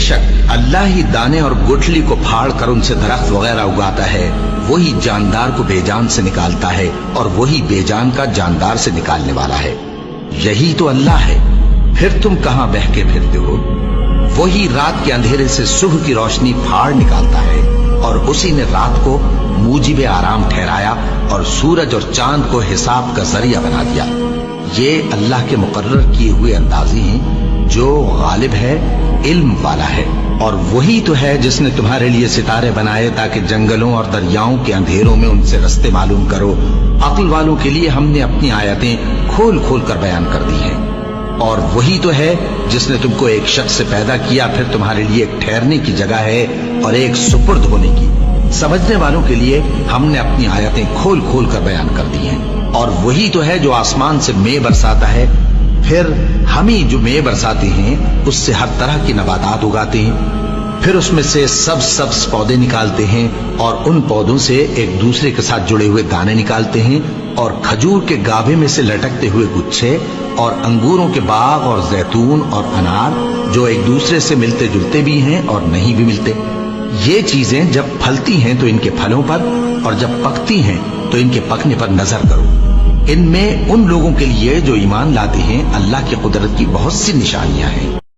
बेशक अल्लाह ही दाने और गुठली को फाड़ कर उनसे दरख्त वगैरह उगाता है, वही जानदार को बेजान से निकालता है और वही बेजान का जानदार से निकालने वाला है। यही तो अल्लाह है, फिर तुम कहां बहके फिरते हो? वही रात के अंधेरे से सुबह की रोशनी फाड़ निकालता है और उसी ने रात को मूजिब आराम ठहराया और सूरज और चांद को हिसाब का जरिया बना दिया। ये अल्लाह के मुकर्रर किए हुए अंदाज़े हैं जो गालिब है, इल्म वाला है। और वही तो है जिसने तुम्हारे लिए सितारे बनाए ताकि जंगलों और दरियाओं के अंधेरों में उनसे रास्ते मालूम करो। अक्ल वालों के लिए हमने अपनी आयतें खोल खोल कर बयान कर दी हैं। और वही तो है जिसने तुमको एक शख्स से पैदा किया, फिर तुम्हारे लिए एक ठहरने की जगह है और एक सुपुर्द होने की। समझने वालों के लिए हमने अपनी आयतें खोल खोल कर बयान कर दी हैं। और वही तो है जो आसमान से मेंह बरसाता है, फिर हम ही जो मेंह बरसाते हैं उससे हर तरह की नबातात उगाते हैं, फिर उसमें से सब्ज पौधे निकालते हैं और उन पौधों से एक दूसरे के साथ जुड़े हुए दाने निकालते हैं और खजूर के गाभे में से लटकते हुए गुच्छे और अंगूरों के बाग और जैतून और अनार जो एक दूसरे से मिलते जुलते भी हैं और नहीं भी मिलते। ये चीजें जब फलती हैं तो इनके फलों पर और जब पकती हैं तो इनके पकने पर नजर करो। इनमें उन लोगों के लिए जो ईमान लाते हैं अल्लाह की कुदरत की बहुत सी निशानियां हैं।